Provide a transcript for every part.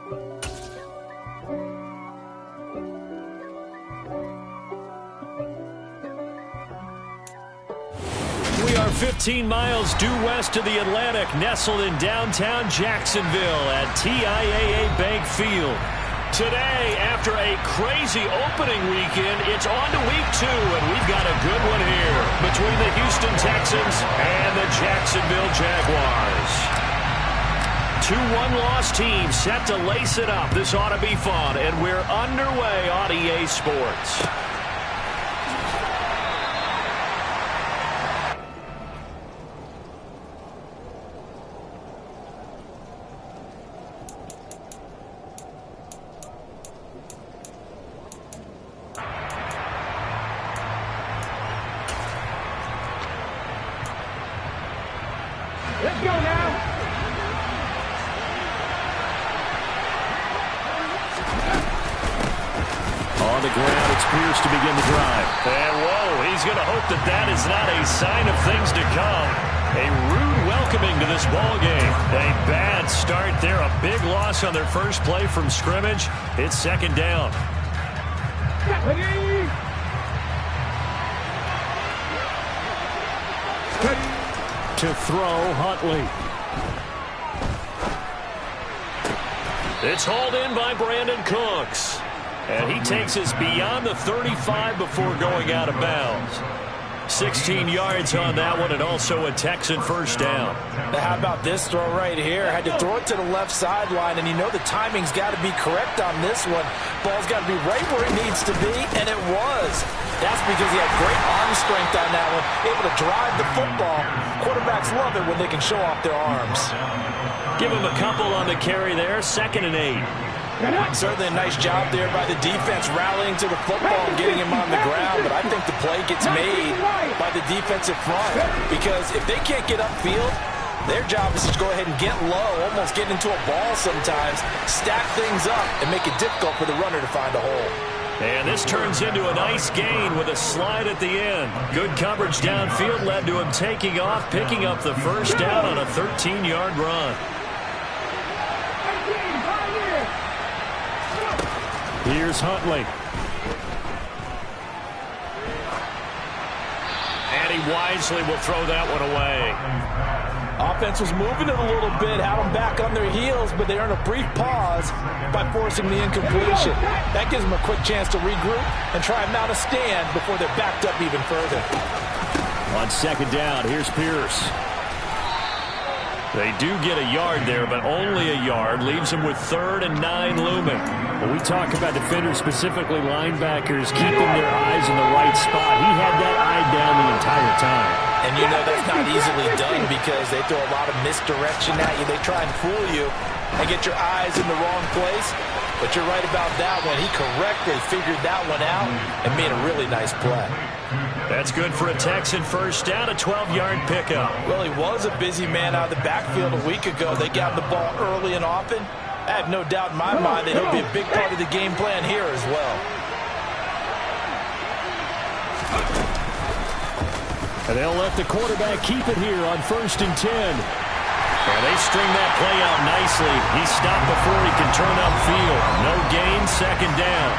We are 15 miles due west of the Atlantic, nestled in downtown Jacksonville at TIAA Bank Field. Today, after a crazy opening weekend, it's on to week 2, and we've got a good one here between the Houston Texans and the Jacksonville Jaguars. 2 one-loss teams set to lace it up. This ought to be fun, and we're underway on EA Sports. Let's go now. On the ground, it's Pierce to begin the drive. And whoa, he's going to hope that that is not a sign of things to come. A rude welcoming to this ball game. A bad start there. A big loss on their first play from scrimmage. It's second down. To throw, Huntley. It's hauled in by Brandon Cooks. And he takes us beyond the 35 before going out of bounds. 16 yards on that one, and also a Texan first down. Now how about this throw right here? Had to throw it to the left sideline, and you know the timing's got to be correct on this one. Ball's got to be right where it needs to be, and it was. That's because he had great arm strength on that one, able to drive the football. Quarterbacks love it when they can show off their arms. Give him a couple on the carry there, 2nd and 8. Certainly a nice job there by the defense rallying to the football and getting him on the ground, but I think the play gets made by the defensive front because if they can't get upfield, their job is to go ahead and get low, almost get into a ball sometimes, stack things up, and make it difficult for the runner to find a hole. And this turns into a nice gain with a slide at the end. Good coverage downfield led to him taking off, picking up the first down on a 13-yard run. Here's Huntley. And he wisely will throw that one away. Offense was moving it a little bit, had them back on their heels, but they earned a brief pause by forcing the incompletion. That gives them a quick chance to regroup and try and mount a stand before they're backed up even further. On second down, here's Pierce. They do get a yard there, but only a yard. Leaves them with 3rd and 9 looming. When we talk about defenders, specifically linebackers, keeping their eyes in the right spot, he had that eye down the entire time. And you know that's not easily done because they throw a lot of misdirection at you. They try and fool you and get your eyes in the wrong place. But you're right about that one. He correctly figured that one out and made a really nice play. That's good for a Texan first down, a 12-yard pickup. Well, he was a busy man out of the backfield a week ago. They got the ball early and often. I have no doubt in my mind that he'll be a big part of the game plan here as well. And they'll let the quarterback keep it here on 1st and 10. And they string that play out nicely. He stopped before he can turn upfield. No gain, 2nd down.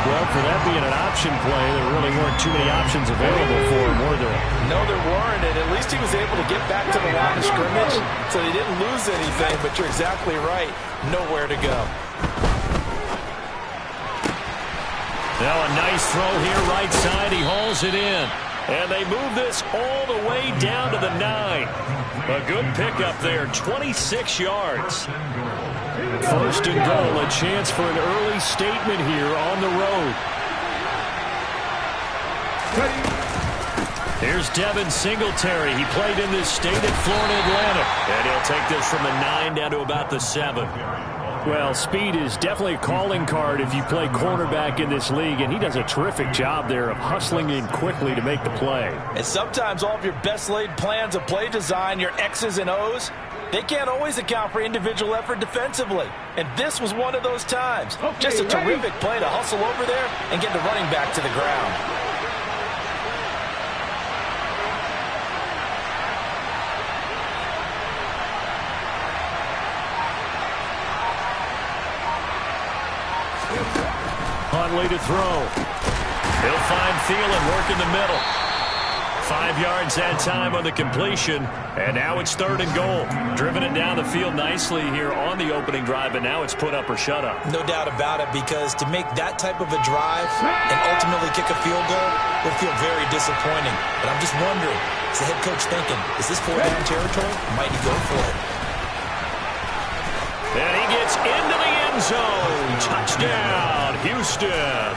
Well, for that being an option play, there really weren't too many options available for him, were there? No, there weren't, and at least he was able to get back to the line of scrimmage, so he didn't lose anything, but you're exactly right. Nowhere to go. Now a nice throw here, right side. He hauls it in. And they move this all the way down to the 9. A good pickup there, 26 yards. 1st and goal, a chance for an early statement here on the road. Here's Devin Singletary. He played in this state at Florida Atlantic. And he'll take this from the 9 down to about the 7. Well, speed is definitely a calling card if you play cornerback in this league, and he does a terrific job there of hustling in quickly to make the play. And sometimes all of your best laid plans of play design, your X's and O's, they can't always account for individual effort defensively. And this was one of those times. Just a terrific play to hustle over there and get the running back to the ground. Huntley to throw. He'll find Thielen, work in the middle. 5 yards that time on the completion, and now it's 3rd and goal. Driven it down the field nicely here on the opening drive, but now it's put up or shut up. No doubt about it, because to make that type of a drive and ultimately kick a field goal would feel very disappointing. But I'm just wondering, is the head coach thinking, is this 4-down territory? Might he go for it? And he gets into the end zone. Touchdown, Houston.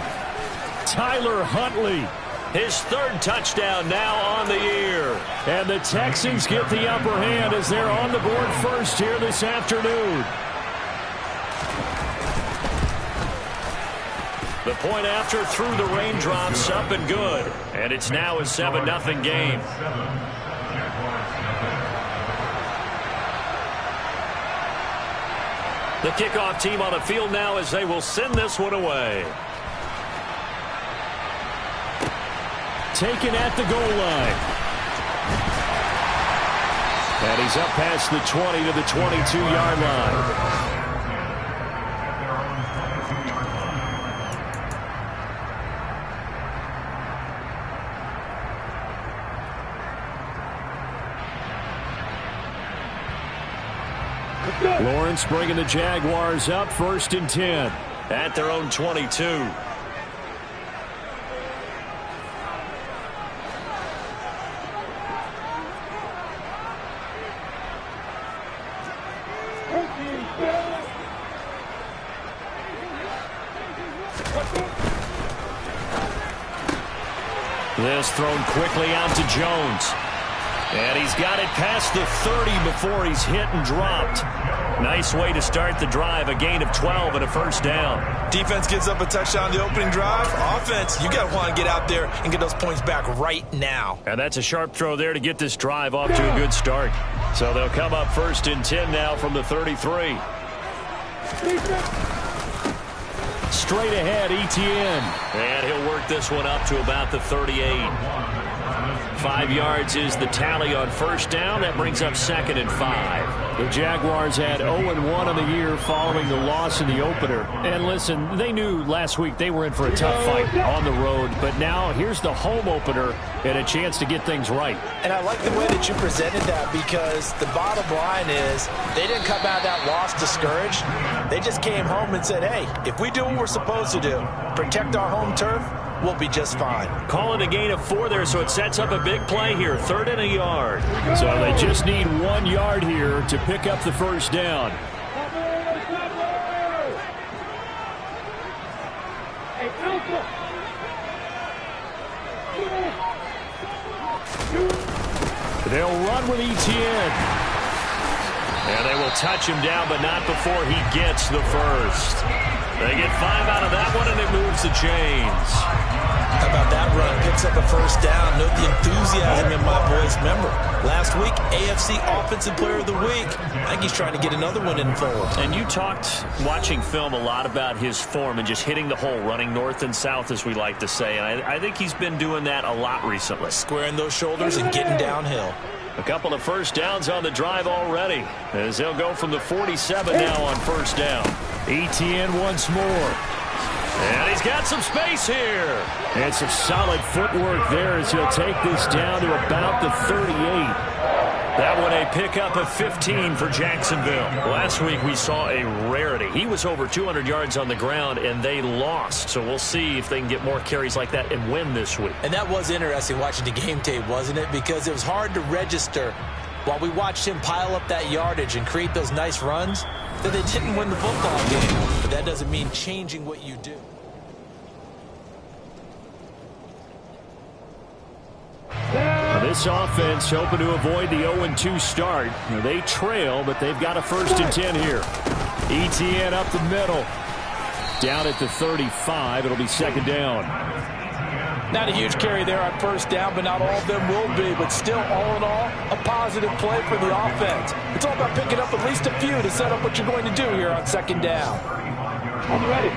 Tyler Huntley. His 3rd touchdown now on the year. And the Texans get the upper hand as they're on the board first here this afternoon. The point after through the raindrops, up and good. And it's now a 7-0 game. The kickoff team on the field now as they will send this one away. Taken at the goal line. And he's up past the 20 to the 22-yard line. Lawrence bringing the Jaguars up 1st and 10 at their own 22. This thrown quickly out to Jones. And he's got it past the 30 before he's hit and dropped. Nice way to start the drive. A gain of 12 and a 1st down. Defense gives up a touchdown the opening drive. Offense, you got to want to get out there and get those points back right now. And that's a sharp throw there to get this drive off to a good start. So they'll come up 1st and 10 now from the 33. Straight ahead, Etienne. And he'll work this one up to about the 38. 5 yards is the tally on 1st down. That brings up 2nd and 5. The Jaguars had 0-1 on the year following the loss in the opener. And listen, they knew last week they were in for a tough fight on the road. But now here's the home opener and a chance to get things right. And I like the way that you presented that, because the bottom line is they didn't come out of that loss discouraged. They just came home and said, hey, if we do what we're supposed to do, protect our home turf, we'll be just fine. Call it a gain of 4 there, so it sets up a big play here. 3rd and a yard. So they just need 1 yard here to pick up the 1st down. They'll run with Etienne. And they will touch him down, but not before he gets the 1st. They get 5 out of that one, and it moves the chains. How about that run? Picks up a 1st down. Note the enthusiasm in my boy's member. Last week, AFC Offensive Player of the Week. I think he's trying to get another one in fold. And you talked, watching film, a lot about his form and just hitting the hole, running north and south, as we like to say. And I think he's been doing that a lot recently. Squaring those shoulders and getting downhill. A couple of 1st downs on the drive already, as they'll go from the 47 now on 1st down. Etienne once more. And he's got some space here. And some solid footwork there as he'll take this down to about the 38. That one a pickup of 15 for Jacksonville. Last week we saw a rarity. He was over 200 yards on the ground, and they lost. So we'll see if they can get more carries like that and win this week. And that was interesting watching the game tape, wasn't it? Because it was hard to register while we watched him pile up that yardage and create those nice runs that they didn't win the football game. But that doesn't mean changing what you do. This offense hoping to avoid the 0-2 start. They trail, but they've got a 1st and 10 here. Etienne up the middle. Down at the 35. It'll be 2nd down. Not a huge carry there on 1st down, but not all of them will be. But still, all in all, a positive play for the offense. It's all about picking up at least a few to set up what you're going to do here on 2nd down. I'm ready.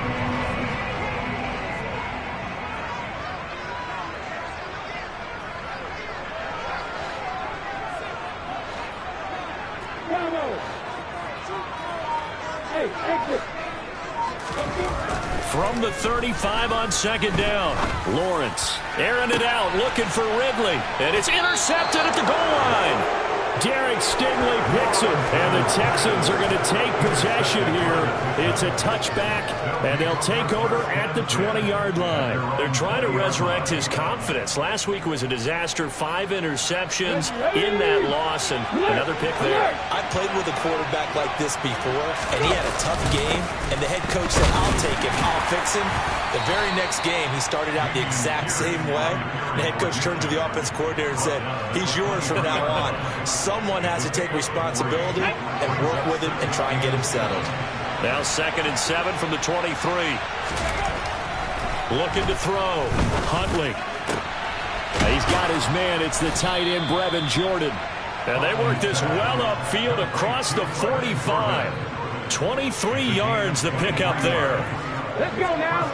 From the 35 on second down, Lawrence airing it out, looking for Ridley, and it's intercepted at the goal line. Derek Stingley picks him, and the Texans are going to take possession here. It's a touchback, and they'll take over at the 20-yard line. They're trying to resurrect his confidence. Last week was a disaster, 5 interceptions in that loss, and another pick there. I played with a quarterback like this before, and he had a tough game, and the head coach said, I'll take him, I'll fix him. The very next game, he started out the exact same way. The head coach turned to the offense coordinator and said, he's yours from now on. Someone has to take responsibility and work with him and try and get him settled. Now 2nd and 7 from the 23. Looking to throw. Huntley. He's got his man. It's the tight end, Brevin Jordan. And they work this well upfield across the 45. 23 yards the pickup there. Let's go now.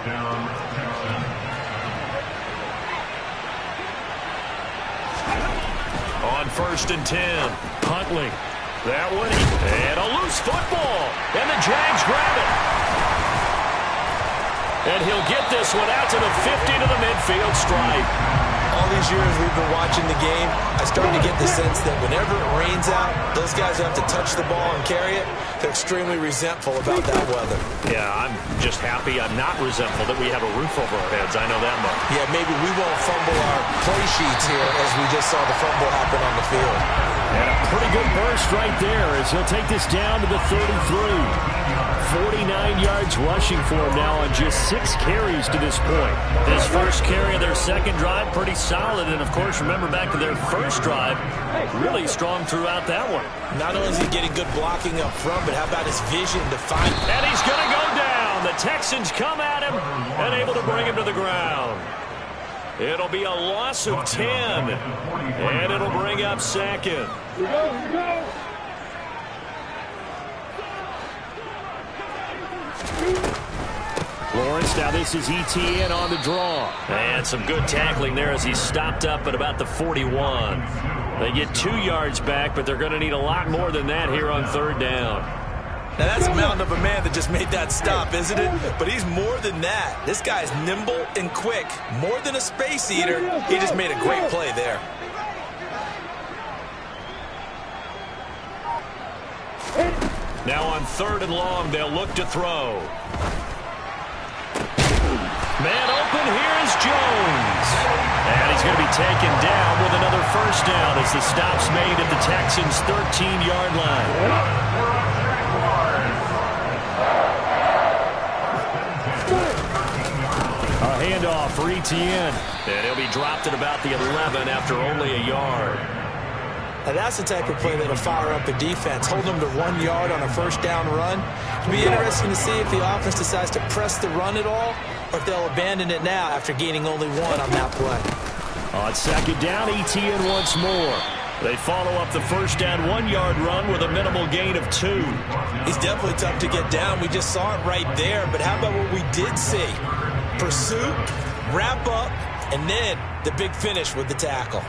On 1st and 10, Huntley. That one, and a loose football. And the Jags grab it. And he'll get this one out to the 50 to the midfield stripe. All these years we've been watching the game, I started to get the sense that whenever it rains out, those guys who have to touch the ball and carry it, they're extremely resentful about that weather. Yeah, I'm just happy I'm not resentful that we have a roof over our heads. I know that much. Yeah, maybe we won't fumble our play sheets here as we just saw the fumble happen on the field. And a pretty good burst right there as he'll take this down to the 33. 49 yards rushing for him now on just 6 carries to this point. This first carry of their second drive, pretty solid. And, of course, remember back to their first drive, really strong throughout that one. Not only is he getting good blocking up front, but how about his vision to find... And he's going to go down. The Texans come at him and able to bring him to the ground. It'll be a loss of 10, and it'll bring up 2nd. Lawrence, now this is ETN on the draw. And some good tackling there as he stopped up at about the 41. They get 2 yards back, but they're going to need a lot more than that here on 3rd down. Now that's a mountain of a man that just made that stop, isn't it? But he's more than that. This guy's nimble and quick. More than a space eater. He just made a great play there. Now on 3rd and long, they'll look to throw. Man open, here's Jones. And he's going to be taken down with another first down as the stop's made at the Texans' 13-yard line. A handoff for ETN. And he'll be dropped at about the 11 after only a yard. Now that's the type of play that'll fire up a defense. Hold them to 1 yard on a first down run. It'll be interesting to see if the offense decides to press the run at all or if they'll abandon it now after gaining only 1 on that play. On 2nd down, ETN once more. They follow up the first down 1-yard run with a minimal gain of 2. He's definitely tough to get down. We just saw it right there. But how about what we did see? Pursuit, wrap up, and then the big finish with the tackle.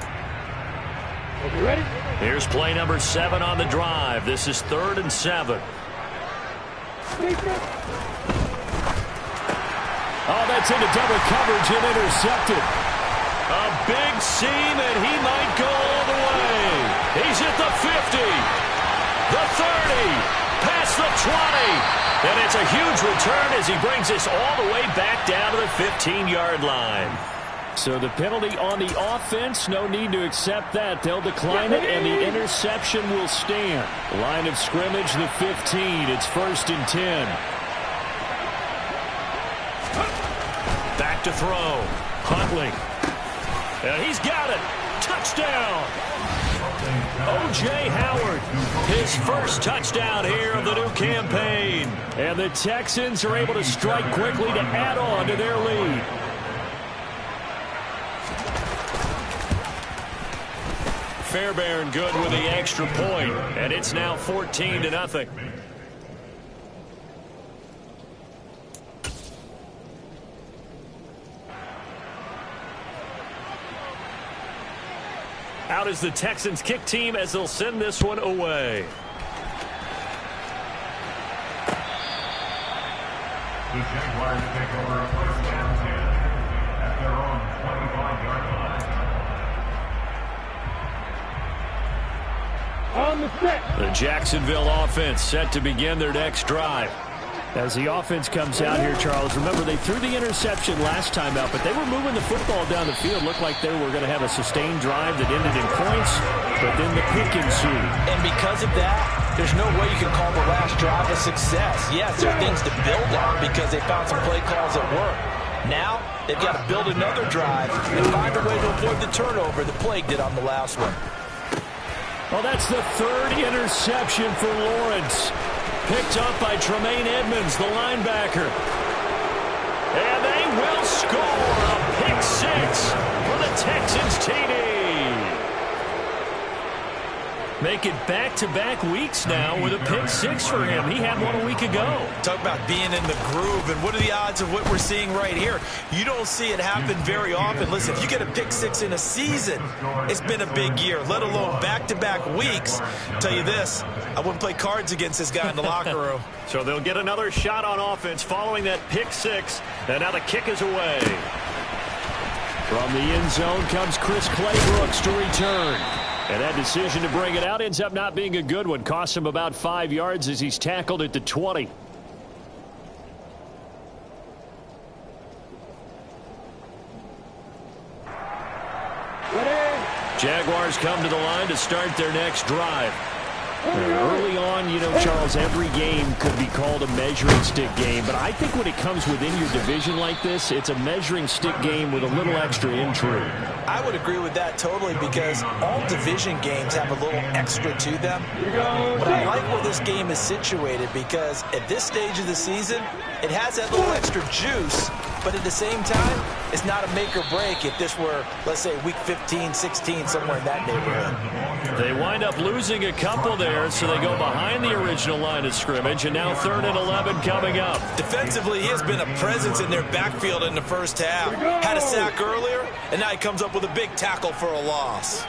Okay, ready? Here's play number 7 on the drive. This is 3rd and 7. Oh, that's into double coverage and intercepted. A big seam, and he might go all the way. He's at the 50, the 30, past the 20. And it's a huge return as he brings this all the way back down to the 15-yard line. So the penalty on the offense, no need to accept that. They'll decline it, and the interception will stand. Line of scrimmage, the 15. It's 1st and 10. Back to throw. Huntley. And he's got it. Touchdown. O.J. Howard, his first touchdown here of the new campaign. And the Texans are able to strike quickly to add on to their lead. Fairbairn good with the extra point, and it's now 14-0. Out is the Texans kick team as they'll send this one away. The Jaguars take over first down 10 at their own 25-yard line. On the set. The Jacksonville offense set to begin their next drive. As the offense comes out here, Charles, remember they threw the interception last time out, but they were moving the football down the field. Looked like they were going to have a sustained drive that ended in points, but then the pick ensued. And because of that, there's no way you can call the last drive a success. Yes, there are things to build on because they found some play calls that work. Now, they've got to build another drive and find a way to avoid the turnover the Plague did on the last one. Well, that's the third interception for Lawrence. Picked up by Tremaine Edmonds, the linebacker. And they will score a pick six for the Texans TD. Make it back-to-back weeks now with a pick six for him. He had one a week ago. Talk about being in the groove, and what are the odds of what we're seeing right here? You don't see it happen very often. Listen, if you get a pick six in a season, it's been a big year, let alone back-to-back weeks. I'll tell you this, I wouldn't play cards against this guy in the locker room. So they'll get another shot on offense following that pick six, and now the kick is away. From the end zone comes Chris Claybrooks to return. And that decision to bring it out ends up not being a good one. Costs him about 5 yards as he's tackled at the 20. Jaguars come to the line to start their next drive. Early on, you know, Charles, every game could be called a measuring stick game. But I think when it comes within your division like this, it's a measuring stick game with a little extra intrigue. I would agree with that totally because all division games have a little extra to them. But I like where this game is situated because at this stage of the season, it has that little extra juice. But at the same time, it's not a make or break if this were, let's say, week 15, 16, somewhere in that neighborhood. They wind up losing a couple there, so they go behind the original line of scrimmage, and now 3rd and 11 coming up. Defensively, he has been a presence in their backfield in the first half. Had a sack earlier, and now he comes up with a big tackle for a loss.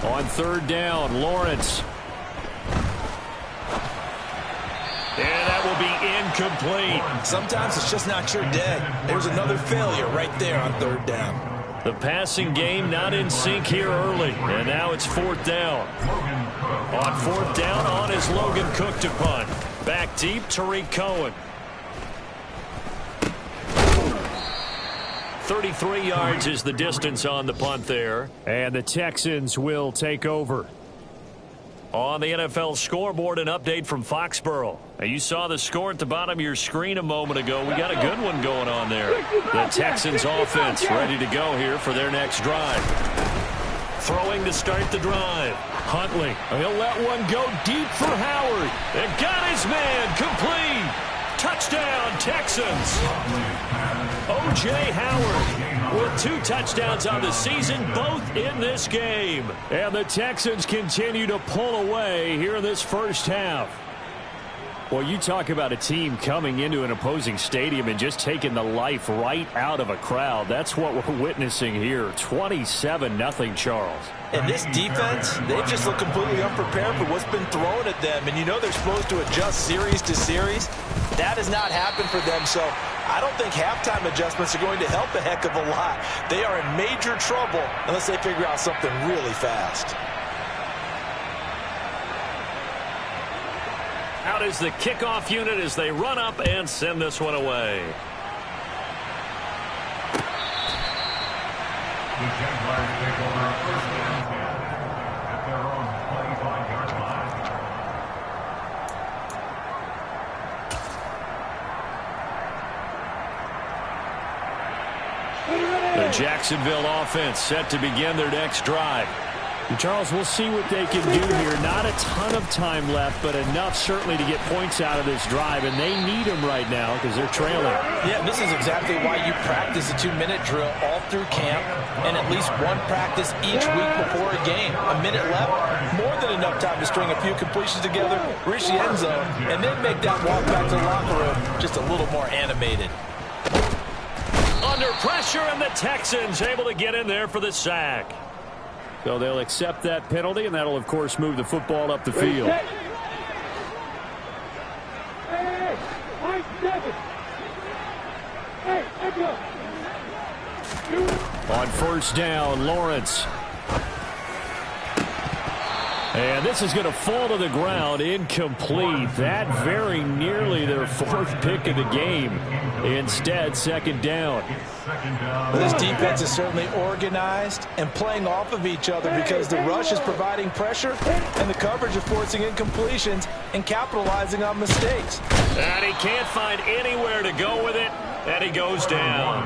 On 3rd down, Lawrence. And that will be incomplete. Sometimes it's just not your day. There's another failure right there on 3rd down. The passing game not in sync here early. And now it's 4th down. On 4th down, on is Logan Cook to punt. Back deep, Tariq Cohen. 33 yards is the distance on the punt there. And the Texans will take over. On the NFL scoreboard, an update from Foxborough. Now, you saw the score at the bottom of your screen a moment ago. We got a good one going on there. The Texans offense ready to go here for their next drive. Throwing to start the drive. Huntley, he'll let one go deep for Howard. And got his man complete. Touchdown, Texans. O.J. Howard with 2 touchdowns on the season, both in this game. And the Texans continue to pull away here in this first half. Well, you talk about a team coming into an opposing stadium and just taking the life right out of a crowd. That's what we're witnessing here. 27-0, Charles. And this defense, they've just looked completely unprepared for what's been thrown at them. And you know they're supposed to adjust series to series. That has not happened for them. So I don't think halftime adjustments are going to help a heck of a lot. They are in major trouble unless they figure out something really fast. Out is the kickoff unit as they run up and send this one away. The Jaguars take over first down 10 at their own 25-yard line. The Jacksonville offense set to begin their next drive. And Charles, we'll see what they can do here. Not a ton of time left, but enough certainly to get points out of this drive, and they need them right now because they're trailing. Yeah, this is exactly why you practice a 2-minute drill all through camp and at least one practice each week before a game. A minute left, more than enough time to string a few completions together, reach the end zone, and then make that walk back to the locker room just a little more animated. Under pressure, and the Texans able to get in there for the sack. So they'll accept that penalty, and that'll, of course, move the football up the field. On first down, Lawrence. And this is going to fall to the ground, incomplete. That very nearly their fourth pick of the game. Instead, second down. Well, this defense is certainly organized and playing off of each other because the rush is providing pressure and the coverage is forcing incompletions and capitalizing on mistakes. And he can't find anywhere to go with it, and he goes down.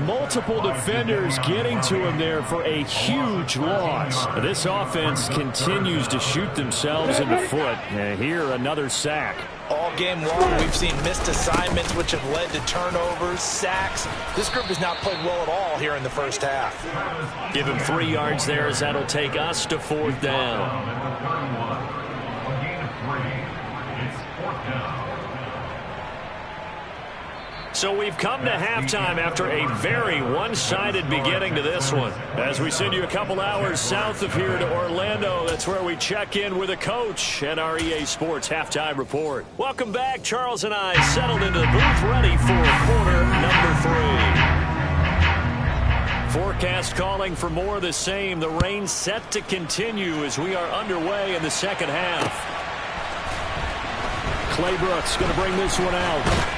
Multiple defenders getting to him there for a huge loss. This offense continues to shoot themselves in the foot. And here, another sack. All game long, we've seen missed assignments which have led to turnovers, sacks. This group has not played well at all here in the first half. Give him 3 yards there as that'll take us to fourth down. A gain of 3. It's fourth down. So we've come to halftime after a very one-sided beginning to this one. As we send you a couple hours south of here to Orlando, that's where we check in with a coach at our EA Sports Halftime Report. Welcome back. Charles and I settled into the booth ready for quarter number 3. Forecast calling for more of the same. The rain set to continue as we are underway in the second half. Claybrooks going to bring this one out.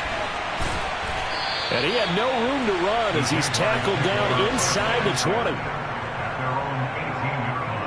And he had no room to run as he's tackled down inside the 20. At their own 18-yard line.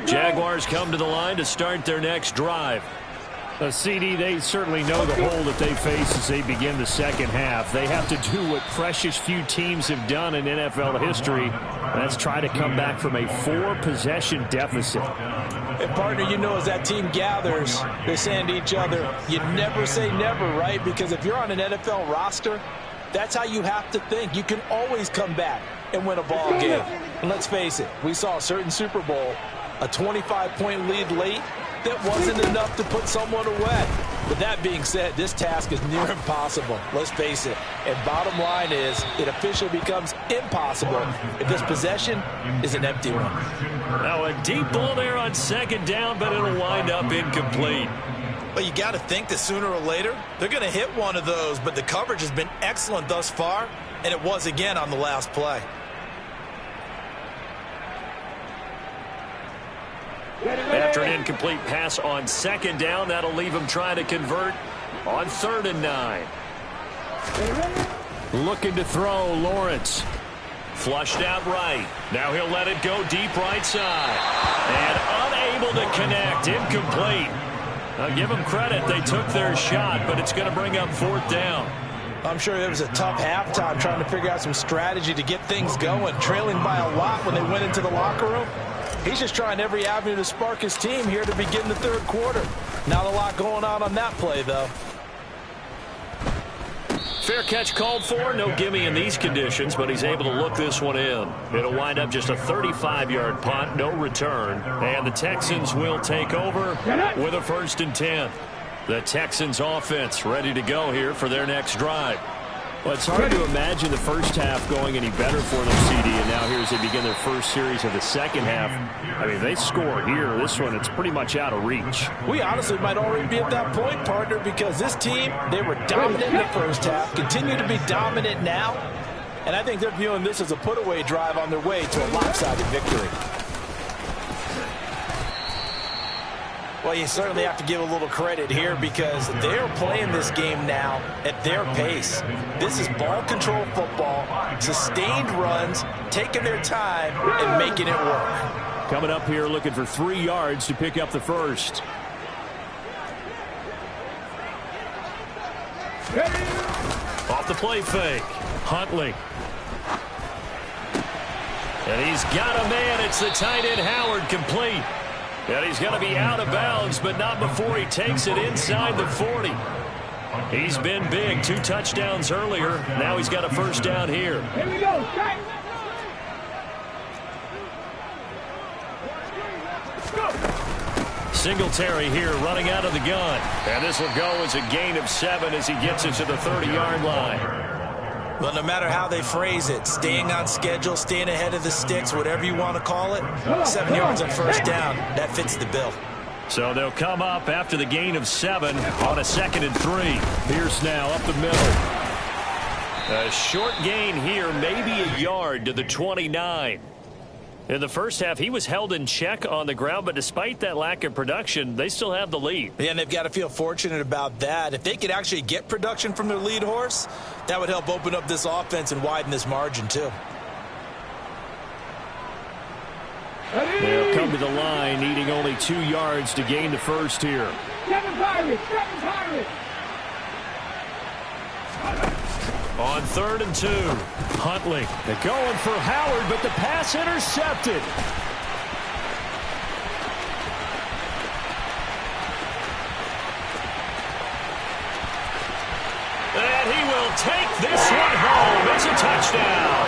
Jaguars come to the line to start their next drive. CD, they certainly know the hole that they face as they begin the second half. They have to do what precious few teams have done in NFL history. That's try to come back from a 4-possession deficit. And partner, you know, as that team gathers, they're saying to each other, you never say never, right? Because if you're on an NFL roster, that's how you have to think. You can always come back and win a ball game. And let's face it, we saw a certain Super Bowl, a 25-point lead late, that wasn't enough to put someone away. But that being said, this task is near impossible. Let's face it. And bottom line is, it officially becomes impossible if this possession is an empty one. Now a deep ball there on second down, but it'll wind up incomplete. But you got to think that sooner or later, they're going to hit one of those. But the coverage has been excellent thus far, and it was again on the last play. After an incomplete pass on second down, that'll leave him trying to convert on 3rd and 9. Looking to throw, Lawrence. Flushed out right. Now he'll let it go deep right side. And unable to connect. Incomplete. I'll give them credit. They took their shot, but it's going to bring up 4th down. I'm sure it was a tough halftime trying to figure out some strategy to get things going. Trailing by a lot when they went into the locker room. He's just trying every avenue to spark his team here to begin the 3rd quarter. Not a lot going on that play, though. Fair catch called for. No gimme in these conditions, but he's able to look this one in. It'll wind up just a 35-yard punt, no return. And the Texans will take over with a 1st and 10. The Texans offense ready to go here for their next drive. Well, it's hard to imagine the first half going any better for them, CD, and now here as they begin their first series of the second half. I mean, they score here. This one, it's pretty much out of reach. We honestly might already be at that point, partner, because this team, they were dominant in the first half, continue to be dominant now, and I think they're viewing this as a put-away drive on their way to a lopsided victory. Well, you certainly have to give a little credit here because they're playing this game now at their pace. This is ball control football, sustained runs, taking their time and making it work. Coming up here looking for 3 yards to pick up the first. Off the play fake. Huntley. And he's got a man. It's the tight end Howard, complete. And he's going to be out of bounds, but not before he takes it inside the 40. He's been big. 2 touchdowns earlier. Now he's got a first down here. Here we go. Strike. Singletary here running out of the gun. And this will go as a gain of 7 as he gets it to the 30-yard line. Well, no matter how they phrase it, staying on schedule, staying ahead of the sticks, whatever you want to call it, 7 yards on first down, that fits the bill. So they'll come up after the gain of 7 on a 2nd and 3. Pierce now up the middle. A short gain here, maybe a yard to the 29. In the first half, he was held in check on the ground, but despite that lack of production, they still have the lead. Yeah, and they've got to feel fortunate about that. If they could actually get production from their lead horse, that would help open up this offense and widen this margin, too. They'll come to the line, needing only 2 yards to gain the first here. 7 Pirates, 7 Pirates. On 3rd and 2, Huntley. They're going for Howard, but the pass intercepted. And he will take this one home. It's a touchdown.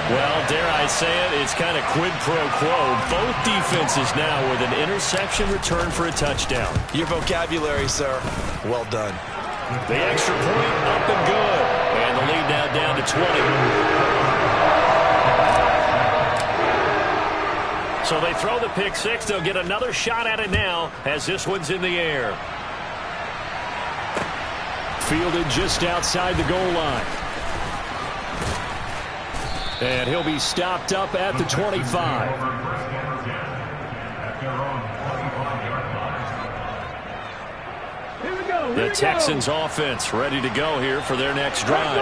Well, dare I say it, it's kind of quid pro quo. Both defenses now with an interception return for a touchdown. Your vocabulary, sir. Well done. The extra point up and good. And the lead now down to 20. So they throw the pick 6. They'll get another shot at it now as this one's in the air. Fielded just outside the goal line. And he'll be stopped up at the 25. The Texans offense ready to go here for their next drive.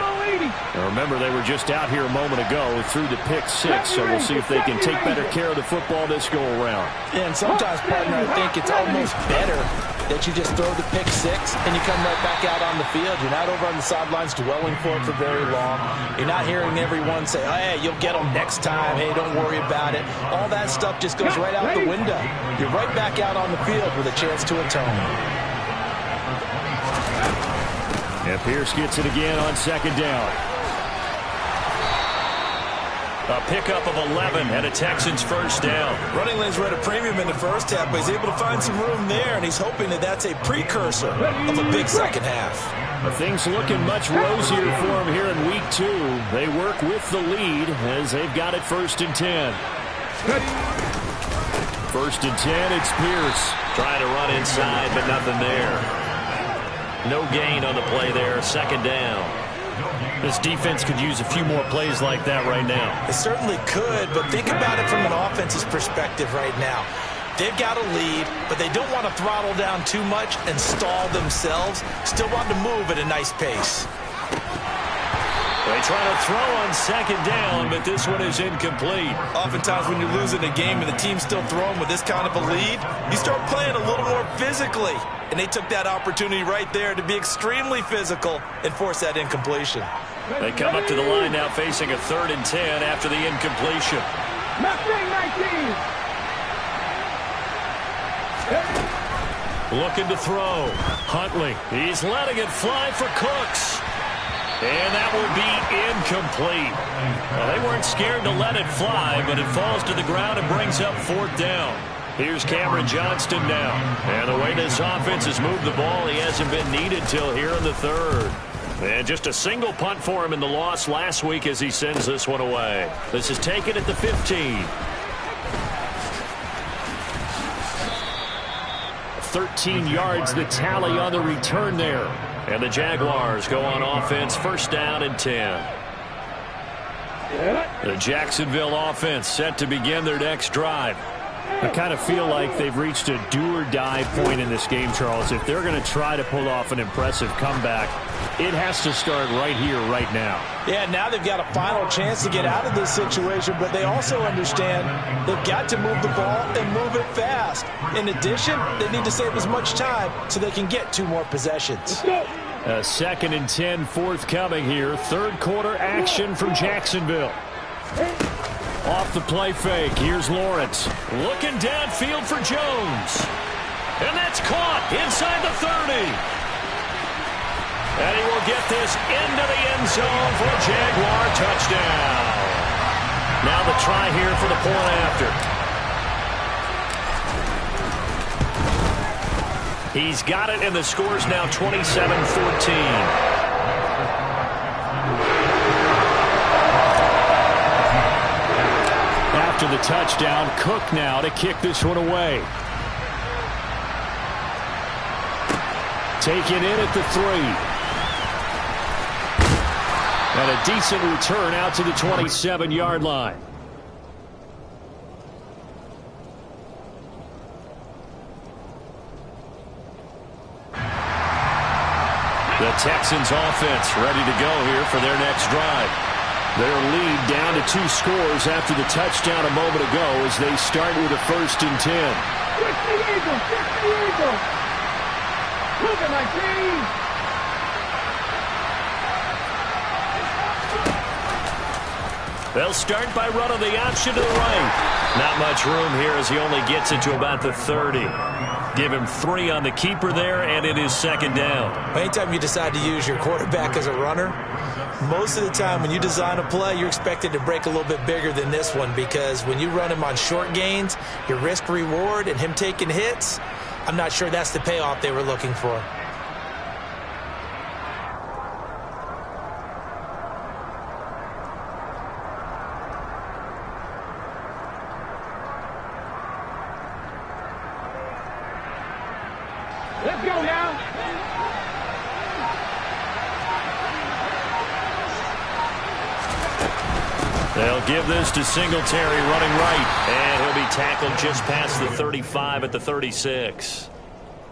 Now remember, they were just out here a moment ago through the pick 6, so we'll see if they can take better care of the football this go around. And sometimes, partner, I think it's almost better that you just throw the pick 6 and you come right back out on the field. You're not over on the sidelines dwelling for it for very long. You're not hearing everyone say, oh, hey, you'll get them next time. Hey, don't worry about it. All that stuff just goes right out the window. You're right back out on the field with a chance to atone. And Pierce gets it again on 2nd down. A pickup of 11 and a Texans first down. Running lanes were at a premium in the first half, but he's able to find some room there, and he's hoping that that's a precursor of a big second half. Things looking much rosier for him here in week 2. They work with the lead as they've got it 1st and 10. 1st and 10, it's Pierce. Trying to run inside, but nothing there. No gain on the play there, 2nd down. This defense could use a few more plays like that right now. It certainly could, but think about it from an offense's perspective right now. They've got a lead, but they don't want to throttle down too much and stall themselves. Still want to move at a nice pace. They try to throw on 2nd down, but this one is incomplete. Oftentimes when you're losing a game and the team's still throwing with this kind of a lead, you start playing a little more physically. And they took that opportunity right there to be extremely physical and force that incompletion. They come up to the line now facing a 3rd and 10 after the incompletion. Looking to throw. Huntley. He's letting it fly for Cooks. And that will be incomplete. Well, they weren't scared to let it fly, but it falls to the ground and brings up 4th down. Here's Cameron Johnston now. And the way this offense has moved the ball, he hasn't been needed till here in the 3rd. And just a single punt for him in the loss last week as he sends this one away. This is taken at the 15. 13 yards the tally on the return there. And the Jaguars go on offense, 1st down and 10. The Jacksonville offense set to begin their next drive. I kind of feel like they've reached a do-or-die point in this game, Charles. If they're going to try to pull off an impressive comeback, it has to start right here, right now. Yeah, now they've got a final chance to get out of this situation, but they also understand they've got to move the ball and move it fast. In addition, they need to save as much time so they can get 2 more possessions. A 2nd and 10 forthcoming here. Third quarter action from Jacksonville. Off the play fake. Here's Lawrence. Looking downfield for Jones. And that's caught inside the 30. And he will get this into the end zone for a Jaguar touchdown. Now the try here for the point after. He's got it, and the score's now 27-14. After the touchdown, Cook now to kick this one away. Taken in at the 3. And a decent return out to the 27-yard line. The Texans offense ready to go here for their next drive. Their lead down to 2 scores after the touchdown a moment ago as they start with a 1st and 10. Fix the Eagles! Fix the Eagles! Look at my team! They'll start by running the option to the right. Not much room here as he only gets it to about the 30. Give him 3 on the keeper there, and it is 2nd down. Anytime you decide to use your quarterback as a runner, most of the time when you design a play, you're expected to break a little bit bigger than this one, because when you run him on short gains, your risk-reward and him taking hits, I'm not sure that's the payoff they were looking for. Let's go now! They'll give this to Singletary running right. And he'll be tackled just past the 35 at the 36.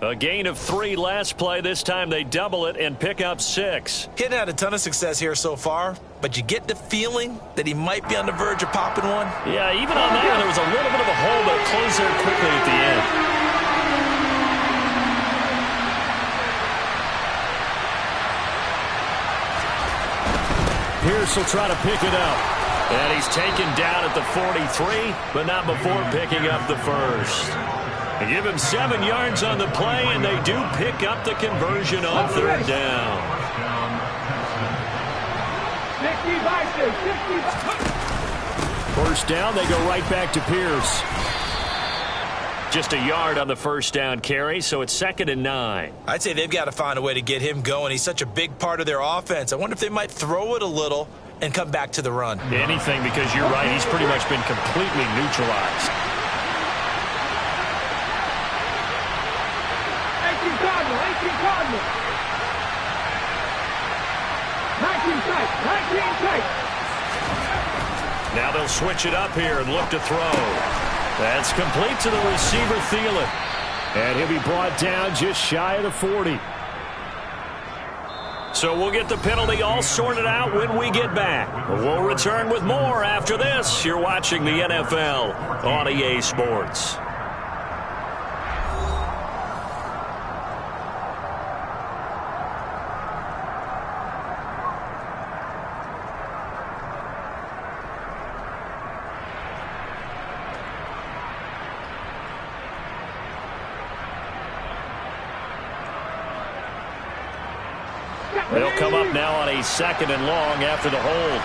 A gain of 3 last play. This time they double it and pick up 6. He hadn't had a ton of success here so far, but you get the feeling that he might be on the verge of popping one. Yeah, even on that, there was a little bit of a hole, but it closed there quickly at the end. Pierce will try to pick it up. And he's taken down at the 43, but not before picking up the 1st. They give him 7 yards on the play, and they do pick up the conversion on 3rd down. 1st down, they go right back to Pierce. Just a yard on the 1st down carry, so it's 2nd and 9. I'd say they've got to find a way to get him going. He's such a big part of their offense. I wonder if they might throw it a little and come back to the run. Anything, because you're right, he's pretty much been completely neutralized. 18 Cardinal, 18 Cardinal. 19 tight, 19 tight. Now they'll switch it up here and look to throw. That's complete to the receiver, Thielen. And he'll be brought down just shy of the 40. So we'll get the penalty all sorted out when we get back. We'll return with more after this. You're watching the NFL on EA Sports. They'll come up now on a 2nd and long after the hold.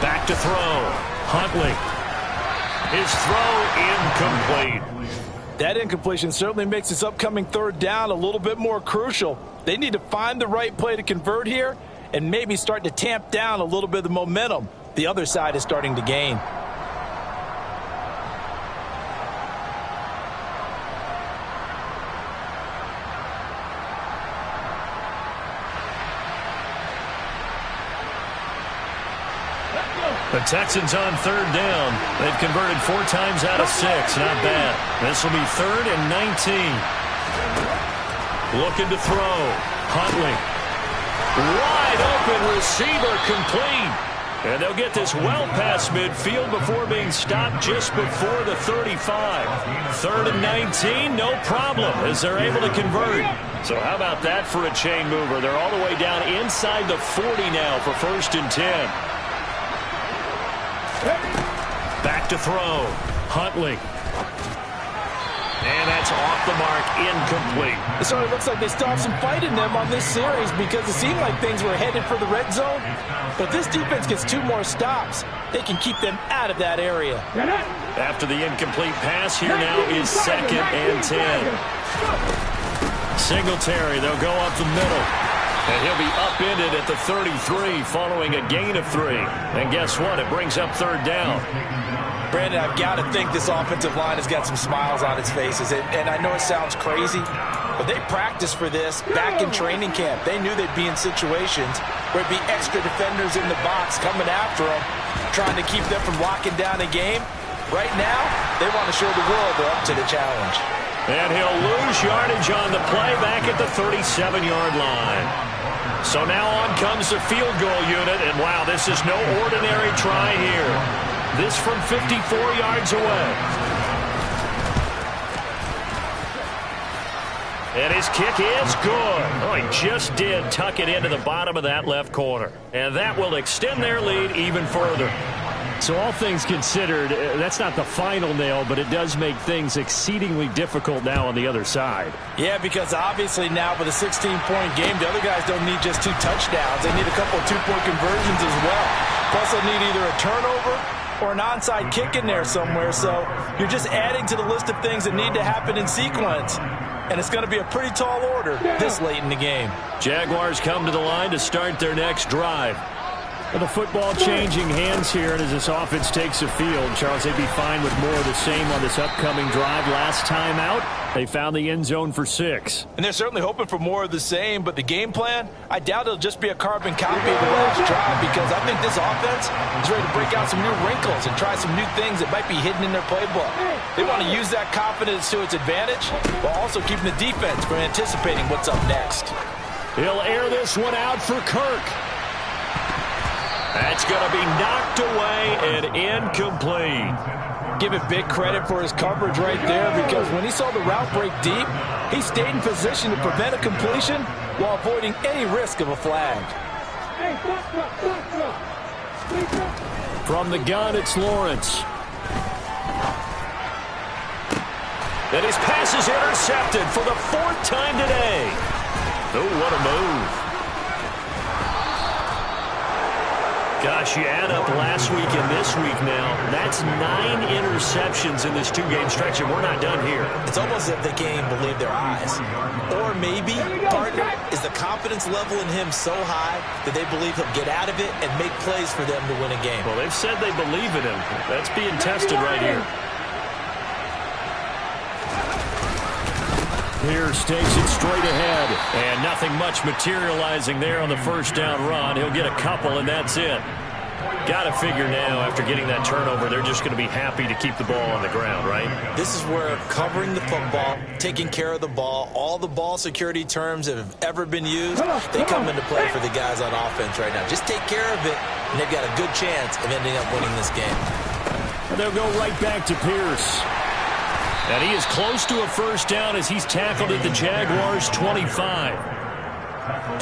Back to throw. Huntley. His throw incomplete. That incompletion certainly makes this upcoming 3rd down a little bit more crucial. They need to find the right play to convert here and maybe start to tamp down a little bit of the momentum the other side is starting to gain. The Texans on 3rd down. They've converted 4 times out of 6. Not bad. This will be 3rd and 19. Looking to throw. Huntley. Wide open receiver complete. And they'll get this well past midfield before being stopped just before the 35. 3rd and 19, no problem, as they're able to convert. So how about that for a chain mover? They're all the way down inside the 40 now for 1st and 10. Back to throw. Huntley. And that's off the mark, incomplete. It sort of looks like they still have some fight in them on this series because it seemed like things were headed for the red zone. But if this defense gets 2 more stops, they can keep them out of that area. After the incomplete pass, here now is 2nd and 10. Singletary, they'll go up the middle. And he'll be upended at the 33 following a gain of 3. And guess what? It brings up 3rd down. Brandon, I've got to think this offensive line has got some smiles on its faces. And I know it sounds crazy, but they practiced for this back in training camp. They knew they'd be in situations where it'd be extra defenders in the box coming after them, trying to keep them from locking down a game. Right now, they want to show the world they're up to the challenge. And he'll lose yardage on the play back at the 37-yard line. So now on comes the field goal unit, and wow, this is no ordinary try here. This from 54 yards away. And his kick is good. Oh, he just did tuck it into the bottom of that left corner. And that will extend their lead even further. So all things considered, that's not the final nail, but it does make things exceedingly difficult now on the other side. Yeah, because obviously now with a 16-point game, the other guys don't need just 2 touchdowns. They need a couple of 2-point conversions as well. Plus they'll need either a turnover or an onside kick in there somewhere. So you're just adding to the list of things that need to happen in sequence. And it's going to be a pretty tall order this late in the game. Jaguars come to the line to start their next drive. The football changing hands here, and as this offense takes the field, Charles, they'd be fine with more of the same on this upcoming drive. Last time out, they found the end zone for 6. And they're certainly hoping for more of the same, but the game plan, I doubt it'll just be a carbon copy of the last drive, because I think this offense is ready to break out some new wrinkles and try some new things that might be hidden in their playbook. They want to use that confidence to its advantage, while also keeping the defense from anticipating what's up next. He'll air this one out for Kirk. That's going to be knocked away and incomplete. Give it big credit for his coverage right there, because when he saw the route break deep, he stayed in position to prevent a completion while avoiding any risk of a flag. From the gun, it's Lawrence. And his pass is intercepted for the 4th time today. Oh, what a move. Gosh, you add up last week and this week now. That's 9 interceptions in this 2-game stretch, and we're not done here. It's almost as if they can't even believe their eyes. Or maybe, partner, is the confidence level in him so high that they believe he'll get out of it and make plays for them to win a game. Well, they've said they believe in him. That's being tested right here. Pierce takes it straight ahead, and nothing much materializing there on the 1st down run. He'll get a couple, and that's it. Got to figure now, after getting that turnover, they're just going to be happy to keep the ball on the ground, right? This is where covering the football, taking care of the ball, all the ball security terms that have ever been used, they come into play for the guys on offense right now. Just take care of it, and they've got a good chance of ending up winning this game. And they'll go right back to Pierce. And he is close to a 1st down as he's tackled at the Jaguars' 25.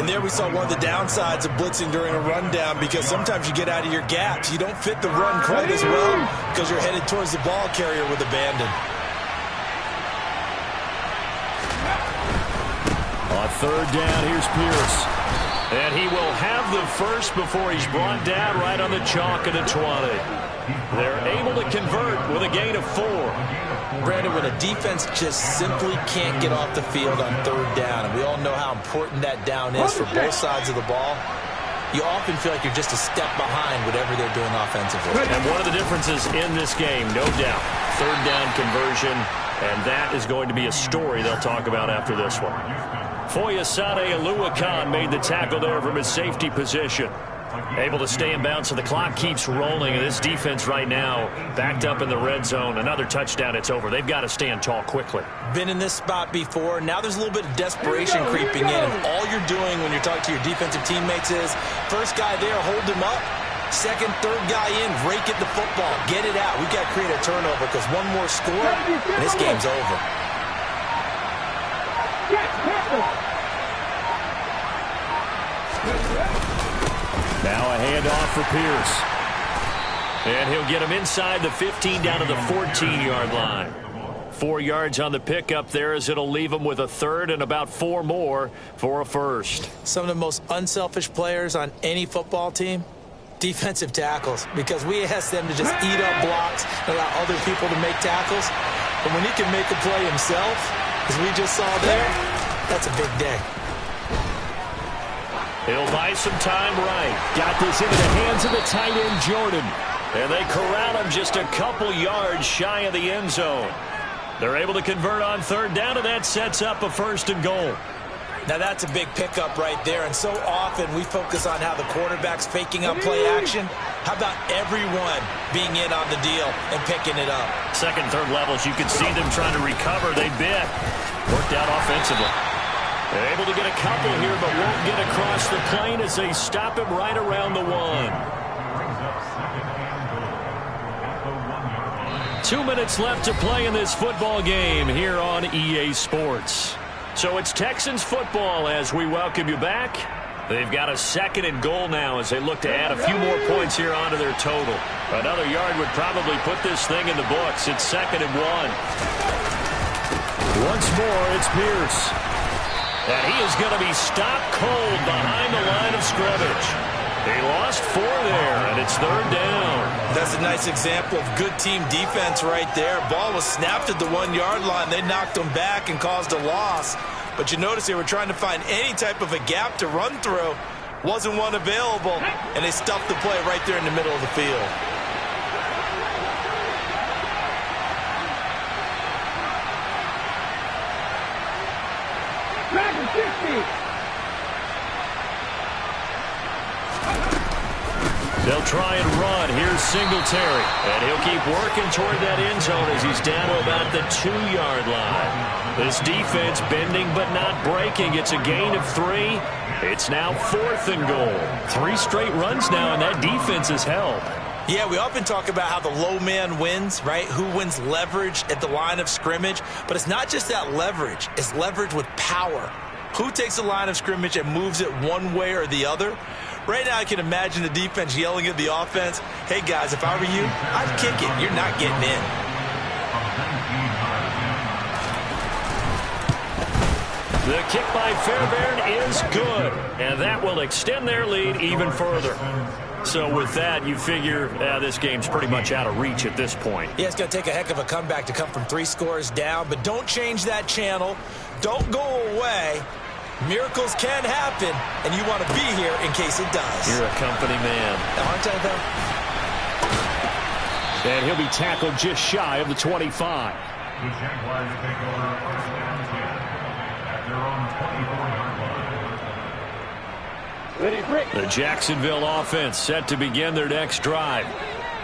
And there we saw one of the downsides of blitzing during a rundown, because sometimes you get out of your gaps. You don't fit the run quite as well because you're headed towards the ball carrier with abandon. On 3rd down, here's Pierce. And he will have the first before he's brought down right on the chalk of the 20. They're able to convert with a gain of 4. Brandon, when a defense just simply can't get off the field on 3rd down, and we all know how important that down is for both sides of the ball, you often feel like you're just a step behind whatever they're doing offensively. And one of the differences in this game, no doubt, 3rd down conversion, and that is going to be a story they'll talk about after this one. Foyesade Aluakan made the tackle there from his safety position. Able to stay in bounds, so the clock keeps rolling. And this defense right now backed up in the red zone. Another touchdown, it's over. They've got to stand tall quickly. Been in this spot before. Now there's a little bit of desperation creeping in. And all you're doing when you're talking to your defensive teammates is, first guy there, hold him up, Second, third guy in, rake at the football. Get it out. We've got to create a turnover because one more score, and this game's over. Now a handoff for Pierce. And he'll get him inside the 15 down to the 14-yard line. 4 yards on the pickup there as it'll leave him with a third and about 4 more for a first. Some of the most unselfish players on any football team, defensive tackles, because we ask them to just eat up blocks and allow other people to make tackles. But when he can make a play himself, as we just saw there, that's a big day. He'll buy some time right. Got this into the hands of the tight end, Jordan. And they corral him just a couple yards shy of the end zone. They're able to convert on third down, and that sets up a first and goal. Now that's a big pickup right there, and so often we focus on how the quarterback's faking up play action. How about everyone being in on the deal and picking it up? Second, third levels, you can see them trying to recover. They bit. Worked out offensively. They're able to get a couple here, but won't get across the plane as they stop him right around the 1. 2 minutes left to play in this football game here on EA Sports. So it's Texans football as we welcome you back. They've got a second and goal now as they look to add a few more points here onto their total. Another yard would probably put this thing in the books. It's 2nd and 1. Once more, it's Pierce. And he is going to be stopped cold behind the line of scrimmage. He lost 4 there, and it's 3rd down. That's a nice example of good team defense right there. Ball was snapped at the 1-yard line. They knocked him back and caused a loss. But you notice they were trying to find any type of a gap to run through. Wasn't one available, and they stuffed the play right there in the middle of the field. They'll try and run. Here's Singletary. And he'll keep working toward that end zone as he's down to about the 2-yard line. This defense bending but not breaking. It's a gain of 3. It's now 4th and goal. 3 straight runs now, and that defense is held. Yeah, we often talk about how the low man wins, right? Who wins leverage at the line of scrimmage. But it's not just that leverage. It's leverage with power. Who takes the line of scrimmage and moves it one way or the other? Right now, I can imagine the defense yelling at the offense, hey, guys, if I were you, I'd kick it. You're not getting in. The kick by Fairbairn is good, and that will extend their lead even further. So with that, you figure this game's pretty much out of reach at this point. Yeah, it's going to take a heck of a comeback to come from 3 scores down, but don't change that channel. Don't go away. Miracles can happen, and you want to be here in case it does. You're a company man. Aren't I, though? And he'll be tackled just shy of the 25. The Jaguars take over first down 10 at their own 24-yard line. The Jacksonville offense set to begin their next drive.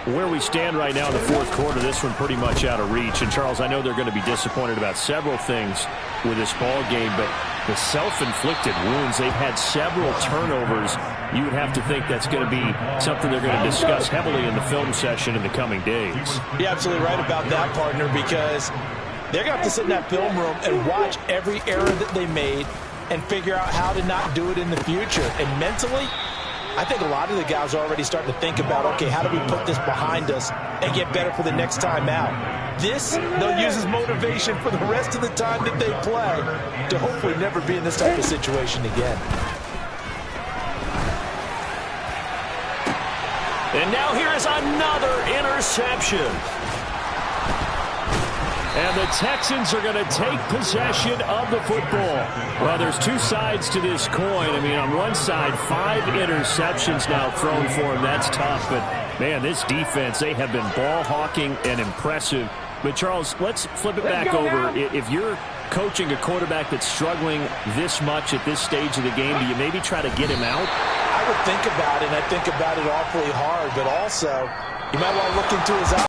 Where we stand right now in the 4th quarter, this one pretty much out of reach. And, Charles, I know they're going to be disappointed about several things with this ball game, but the self-inflicted wounds, they've had several turnovers. You would have to think that's going to be something they're going to discuss heavily in the film session in the coming days. You're absolutely right about that, partner, because they're going to have to sit in that film room and watch every error that they made and figure out how to not do it in the future. And mentally, I think a lot of the guys are already starting to think about, okay, how do we put this behind us and get better for the next time out? This, they'll use as motivation for the rest of the time that they play to hopefully never be in this type of situation again. And now here is another interception. And the Texans are going to take possession of the football. Well, there's 2 sides to this coin. I mean, on one side, 5 interceptions now thrown for him. That's tough. But, man, this defense, they have been ball hawking and impressive. But, Charles, let's flip it back over. If you're coaching a quarterback that's struggling this much at this stage of the game, do you maybe try to get him out? I would think about it, and I think about it awfully hard. But also, you might want to look into his eyes.